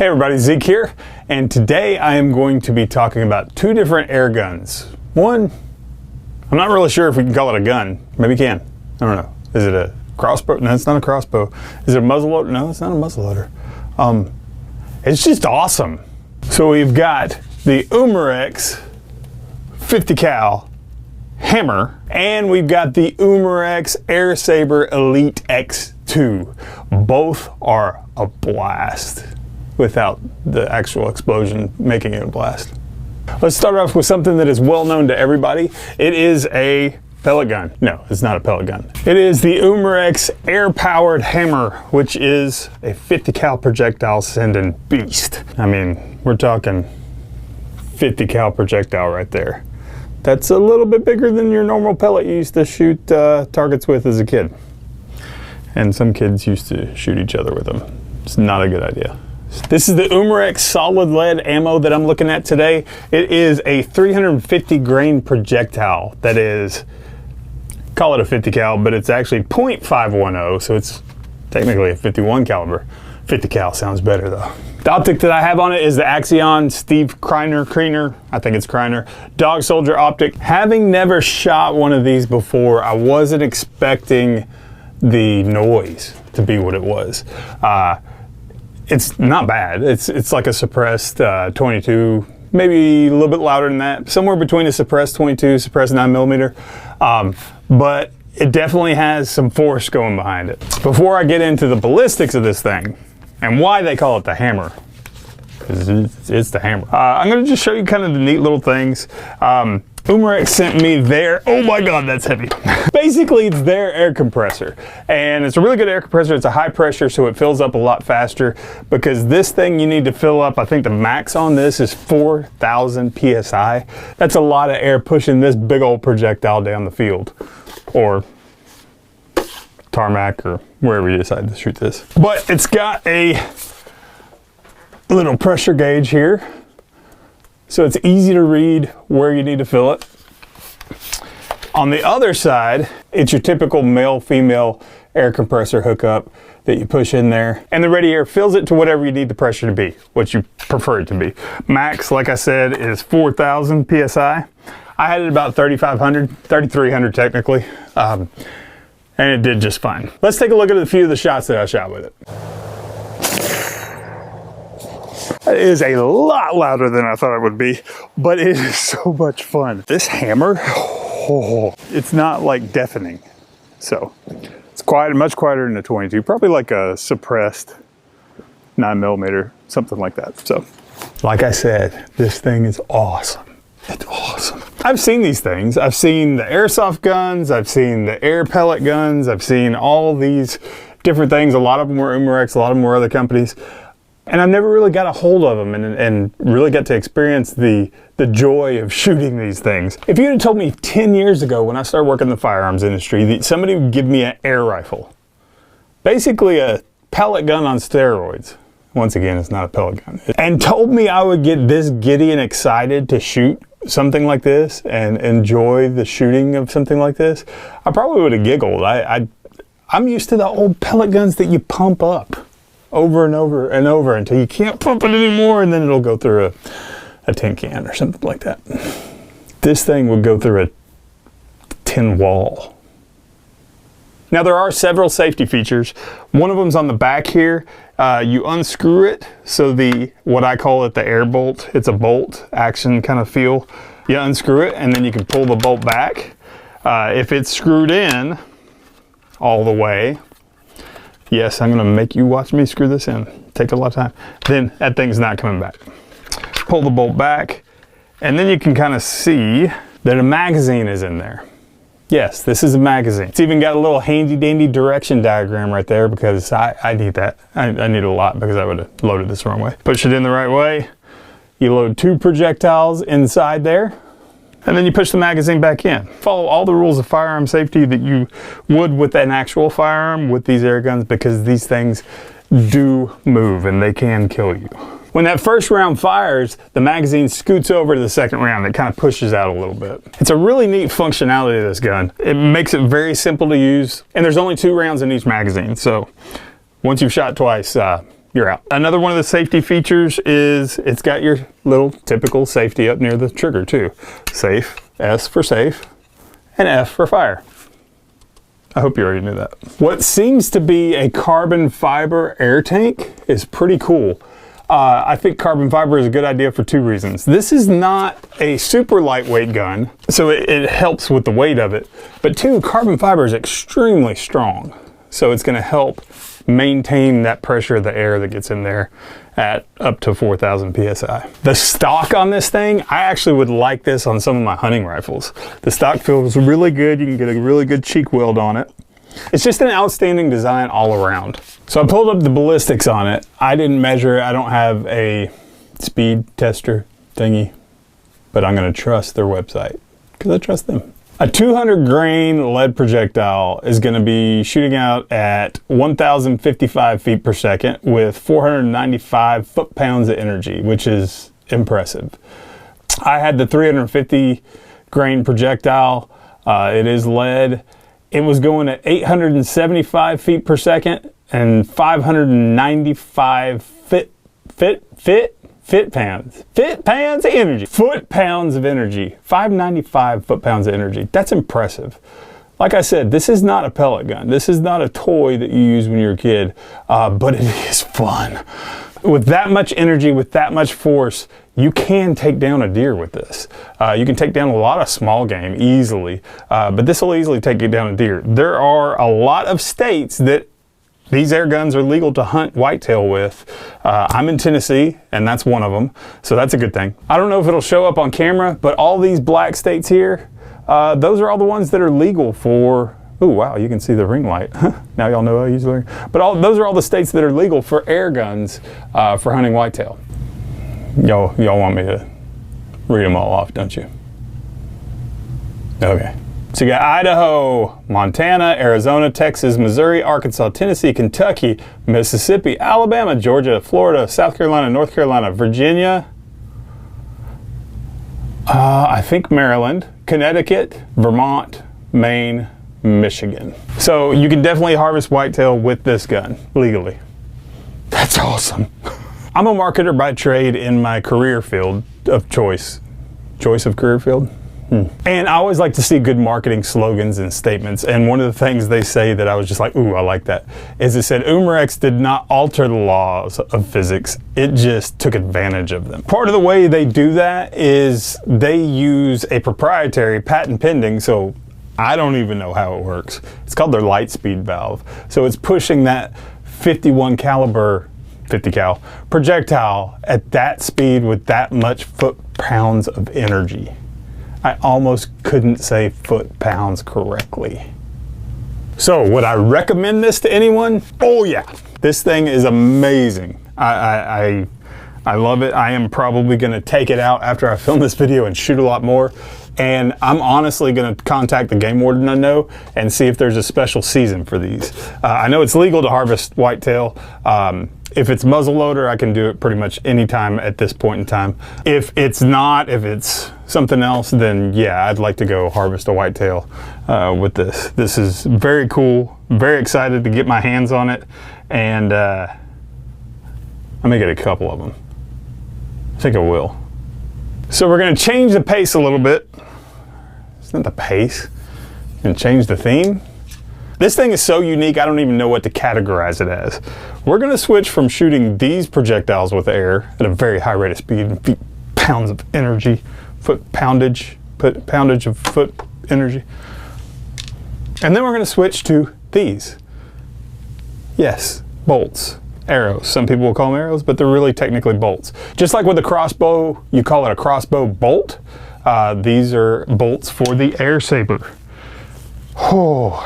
Hey everybody, Zeke here, and today I am going to be talking about two different air guns. One, I'm not really sure if we can call it a gun. Maybe you can. I don't know. Is it a crossbow? No, it's not a crossbow. Is it a muzzleloader? No, it's not a muzzleloader. It's just awesome. So we've got the Umarex 50 cal Hammer, and we've got the Umarex AirSaber Elite X2. Both are a blast without the actual explosion making it a blast. Let's start off with something that is well known to everybody. It is a pellet gun. No, it's not a pellet gun. It is the Umarex air-powered hammer, which is a 50 cal projectile sending beast. I mean, we're talking 50 cal projectile right there. That's a little bit bigger than your normal pellet you used to shoot targets with as a kid. And some kids used to shoot each other with them. It's not a good idea. This is the Umarex solid lead ammo that I'm looking at today. It is a 350 grain projectile that is, call it a 50 cal, but it's actually .510, so it's technically a 51 caliber. 50 cal sounds better though. The optic that I have on it is the Axion Steve Kreiner, I think it's Kreiner, Dog Soldier optic. Having never shot one of these before, I wasn't expecting the noise to be what it was. It's not bad. It's like a suppressed 22, maybe a little bit louder than that, somewhere between a suppressed 22, suppressed 9mm. But it definitely has some force going behind it. Before I get into the ballistics of this thing and why they call it the hammer, because it's the hammer, I'm going to just show you kind of the neat little things. Umarex sent me their, oh my God, that's heavy. Basically, it's their air compressor. And it's a really good air compressor. It's a high pressure, so it fills up a lot faster, because this thing you need to fill up, I think the max on this is 4,000 PSI. That's a lot of air pushing this big old projectile down the field, or tarmac, or wherever you decide to shoot this. But it's got a little pressure gauge here, so it's easy to read where you need to fill it. On the other side, it's your typical male-female air compressor hookup that you push in there, and the ready air fills it to whatever you need the pressure to be, what you prefer it to be. Max, like I said, is 4,000 PSI. I had it about 3,500, 3,300 technically, and it did just fine. Let's take a look at a few of the shots that I shot with it. It is a lot louder than I thought it would be, but it is so much fun. This hammer, oh, it's not like deafening. So it's quiet, much quieter than a 22, probably like a suppressed 9mm, something like that. So like I said, this thing is awesome. It's awesome. I've seen these things. I've seen the airsoft guns. I've seen the air pellet guns. I've seen all these different things. A lot of them were Umarex, a lot of them were other companies. And I've never really got a hold of them and really got to experience the joy of shooting these things. If you had told me 10 years ago when I started working in the firearms industry that somebody would give me an air rifle, basically a pellet gun on steroids, once again, it's not a pellet gun, and told me I would get this giddy and excited to shoot something like this and enjoy the shooting of something like this, I probably would have giggled. I'm used to the old pellet guns that you pump up over and over and over until you can't pump it anymore, and then it'll go through a tin can or something like that. This thing would go through a tin wall. Now there are several safety features. One of them's on the back here. You unscrew it, so what I call it the air bolt, it's a bolt action kind of feel. You unscrew it and then you can pull the bolt back. If it's screwed in all the way, yes, I'm gonna make you watch me screw this in. Take a lot of time. Then that thing's not coming back. Pull the bolt back, and then you can kind of see that a magazine is in there. Yes, this is a magazine. It's even got a little handy dandy direction diagram right there, because I need that. I need it a lot because I would have loaded this the wrong way. Push it in the right way. You load 2 projectiles inside there, and then you push the magazine back in. Follow all the rules of firearm safety that you would with an actual firearm with these air guns, because these things do move and they can kill you. When that first round fires, the magazine scoots over to the second round. It kind of pushes out a little bit. It's a really neat functionality of this gun. It makes it very simple to use, and there's only 2 rounds in each magazine. So once you've shot twice, you're out. Another one of the safety features is it's got your little typical safety up near the trigger too. Safe, S for safe, and F for fire. I hope you already knew that. What seems to be a carbon fiber air tank is pretty cool. I think carbon fiber is a good idea for two reasons. This is not a super lightweight gun, so it helps with the weight of it. But two, carbon fiber is extremely strong. So it's gonna help maintain that pressure of the air that gets in there at up to 4,000 PSI. The stock on this thing, I actually would like this on some of my hunting rifles. The stock feels really good. You can get a really good cheek weld on it. It's just an outstanding design all around. So I pulled up the ballistics on it. I didn't measure it. I don't have a speed tester thingy, but I'm gonna trust their website because I trust them. A 200 grain lead projectile is going to be shooting out at 1,055 feet per second with 495 foot-pounds of energy, which is impressive. I had the 350 grain projectile. It is lead. It was going at 875 feet per second and 595 foot-pounds of energy. Foot-pounds of energy. 595 foot-pounds of energy. That's impressive. Like I said, this is not a pellet gun. This is not a toy that you use when you're a kid, but it is fun. With that much energy, with that much force, you can take down a deer with this. You can take down a lot of small game easily, but this will easily take you down a deer. There are a lot of states that these air guns are legal to hunt whitetail with. I'm in Tennessee, and that's one of them, so that's a good thing. I don't know if it'll show up on camera, but all these black states here, those are all the ones that are legal for, oh wow, you can see the ring light. Now y'all know I use the ring. But those are all the states that are legal for air guns for hunting whitetail. Y'all want me to read them all off, don't you? Okay. So you got Idaho, Montana, Arizona, Texas, Missouri, Arkansas, Tennessee, Kentucky, Mississippi, Alabama, Georgia, Florida, South Carolina, North Carolina, Virginia, I think Maryland, Connecticut, Vermont, Maine, Michigan. So you can definitely harvest whitetail with this gun legally. That's awesome. I'm a marketer by trade in my career field of choice. Choice of career field? And I always like to see good marketing slogans and statements. And one of the things they say that I was just like, ooh, I like that, is it said Umarex did not alter the laws of physics. It just took advantage of them. Part of the way they do that is they use a proprietary patent pending, so I don't even know how it works. It's called their light speed valve. So it's pushing that 51 caliber 50 cal projectile at that speed with that much foot-pounds of energy. I almost couldn't say foot-pounds correctly. So would I recommend this to anyone? Oh yeah, this thing is amazing. I love it. I am probably gonna take it out after I film this video and shoot a lot more. And I'm honestly gonna contact the game warden I know and see if there's a special season for these. I know it's legal to harvest whitetail. If it's muzzleloader, I can do it pretty much anytime at this point in time. If it's not, if it's something else, then yeah, I'd like to go harvest a whitetail with this. This is very cool. Very excited to get my hands on it, and I may get a couple of them. I think I will. So we're gonna change the pace a little bit. It's not the pace. I'm gonna change the theme. This thing is so unique, I don't even know what to categorize it as. We're gonna switch from shooting these projectiles with air at a very high rate of speed and feet-pounds of energy, poundage of foot energy. And then we're gonna switch to these. Yes, bolts, arrows. Some people will call them arrows, but they're really technically bolts. Just like with a crossbow, you call it a crossbow bolt. These are bolts for the AirSaber. Oh,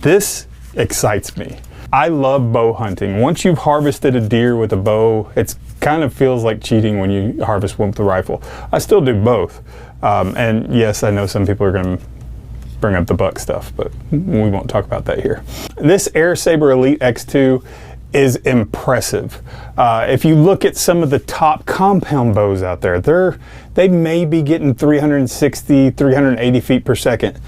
this excites me. I love bow hunting. Once you've harvested a deer with a bow, it kind of feels like cheating when you harvest one with a rifle. I still do both. And yes, I know some people are gonna bring up the buck stuff, but we won't talk about that here. This AirSaber Elite X2 is impressive. If you look at some of the top compound bows out there, they may be getting 360, 380 feet per second.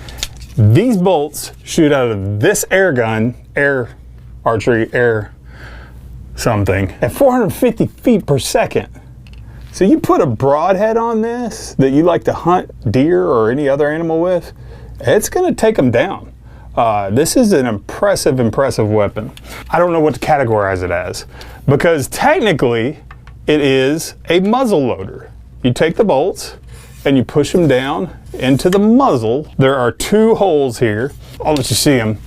These bolts shoot out of this air gun, air archery, air something at 450 feet per second. So you put a broadhead on this that you like to hunt deer or any other animal with, it's gonna take them down. This is an impressive weapon. I don't know what to categorize it as, because technically it is a muzzle loader. You take the bolts and you push them down into the muzzle. There are 2 holes here. I'll let you see them.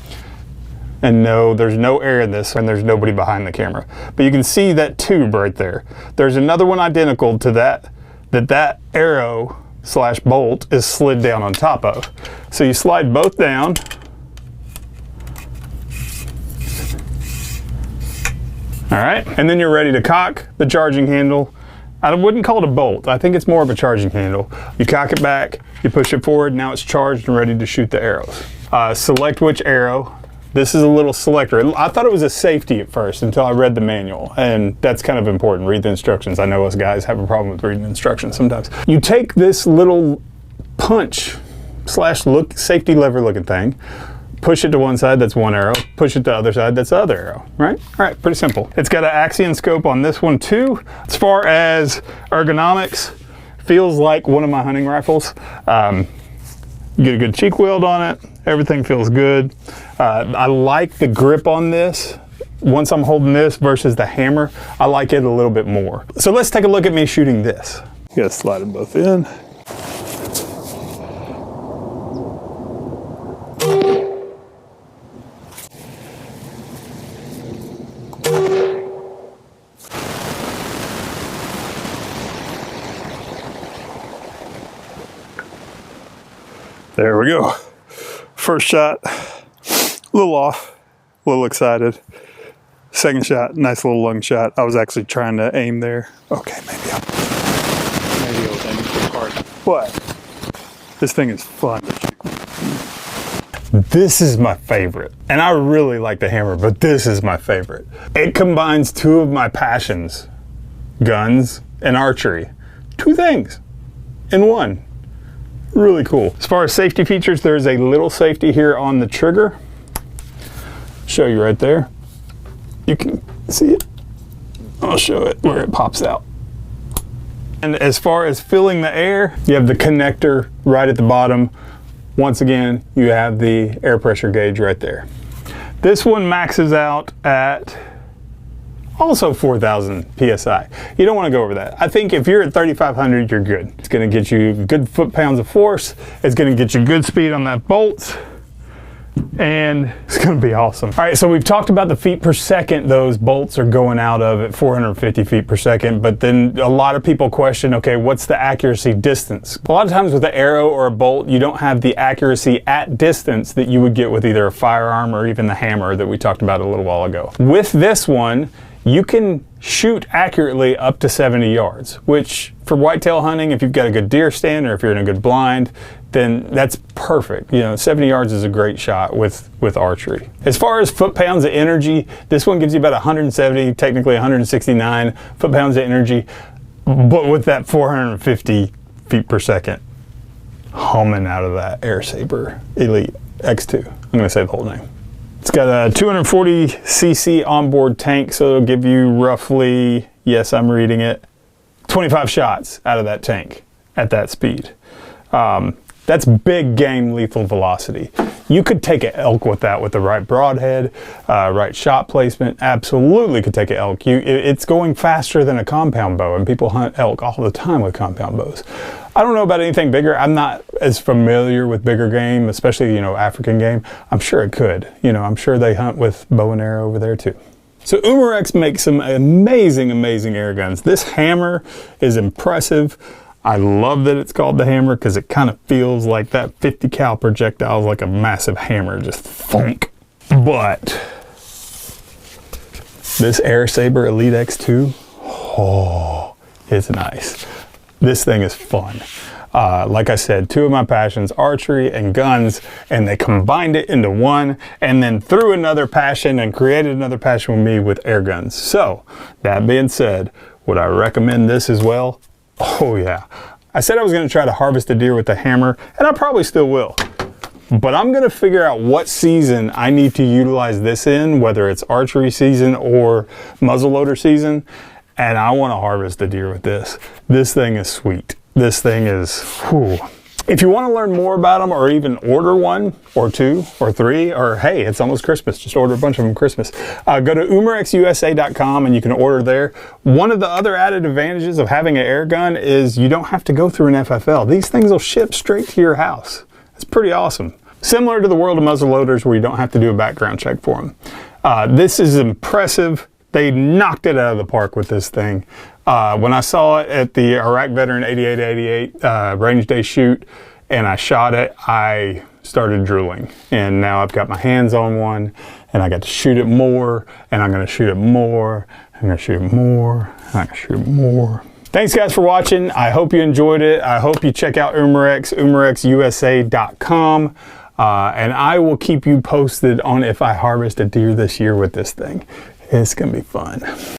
And no, there's no air in this, and there's nobody behind the camera. But you can see that tube right there. There's another one identical to that arrow slash bolt is slid down on top of. So you slide both down. All right, and then you're ready to cock the charging handle. I wouldn't call it a bolt. I think it's more of a charging handle. You cock it back, you push it forward, now it's charged and ready to shoot the arrows. Select which arrow. This is a little selector. I thought it was a safety at first until I read the manual, and that's kind of important. Read the instructions. I know us guys have a problem with reading instructions sometimes. You take this little punch slash safety lever looking thing, push it to one side, that's one arrow, push it to the other side, that's the other arrow, right? All right, pretty simple. It's got an Axion scope on this one too. As far as ergonomics, feels like one of my hunting rifles. You get a good cheek weld on it. Everything feels good. I like the grip on this. Once I'm holding this versus the hammer, I like it a little bit more. So let's take a look at me shooting this. You gotta slide them both in. There we go. First shot, a little off, a little excited. Second shot, nice little lung shot. I was actually trying to aim there. Okay, maybe I'll aim too hard. But this thing is fun to shoot. This is my favorite. And I really like the hammer, but this is my favorite. It combines 2 of my passions, guns and archery. 2 things in one. Really cool. As far as safety features, there's a little safety here on the trigger. Show you right there. You can see it. I'll show it where it pops out. And as far as filling the air, you have the connector right at the bottom. Once again, you have the air pressure gauge right there. This one maxes out at also 4,000 PSI. You don't want to go over that. I think if you're at 3,500, you're good. It's going to get you good foot-pounds of force. It's going to get you good speed on that bolt. And it's going to be awesome. All right, so we've talked about the feet per second those bolts are going out of at 450 feet per second, but then a lot of people question, okay, what's the accuracy distance? A lot of times with an arrow or a bolt, you don't have the accuracy at distance that you would get with either a firearm or even the hammer that we talked about a little while ago. With this one, you can shoot accurately up to 70 yards, which for whitetail hunting, if you've got a good deer stand or if you're in a good blind, then that's perfect. You know, 70 yards is a great shot with archery. As far as foot-pounds of energy, this one gives you about 170, technically 169 foot-pounds of energy, but with that 450 feet per second humming out of that AirSaber Elite X2. I'm gonna say the whole name. It's got a 240cc onboard tank, so it'll give you roughly, yes, I'm reading it, 25 shots out of that tank at that speed. That's big game lethal velocity. You could take an elk with that with the right broadhead, right shot placement. Absolutely could take an elk. It's going faster than a compound bow, and people hunt elk all the time with compound bows. I don't know about anything bigger. I'm not as familiar with bigger game, especially, you know, African game. I'm sure it could. You know, I'm sure they hunt with bow and arrow over there too. So Umarex makes some amazing, amazing air guns. This hammer is impressive. I love that it's called the hammer because it kind of feels like that 50 cal projectile is like a massive hammer, just thunk. But this AirSaber Elite X2, oh, it's nice. This thing is fun. Like I said, 2 of my passions, archery and guns, and they combined it into one and then threw another passion and created another passion with me with air guns. So that being said, would I recommend this as well? Oh yeah. I said I was going to try to harvest a deer with the hammer, and I probably still will. but I'm gonna figure out what season I need to utilize this in, whether it's archery season or muzzleloader season, and I wanna harvest a deer with this. This thing is sweet. This thing is, whew. If you want to learn more about them or even order one or two or three, or hey, it's almost Christmas, just order a bunch of them Christmas. Go to umarexusa.com and you can order there. One of the other added advantages of having an air gun is you don't have to go through an FFL. These things will ship straight to your house. It's pretty awesome. Similar to the world of muzzleloaders where you don't have to do a background check for them. This is impressive. They knocked it out of the park with this thing. When I saw it at the Iraq Veteran 8888 Range Day shoot and I shot it, I started drooling. And now I've got my hands on one and I got to shoot it more, and I'm gonna shoot it more, I'm gonna shoot it more, I'm gonna shoot it more. Thanks guys for watching. I hope you enjoyed it. I hope you check out Umarex, umarexusa.com. And I will keep you posted on if I harvest a deer this year with this thing. It's gonna be fun.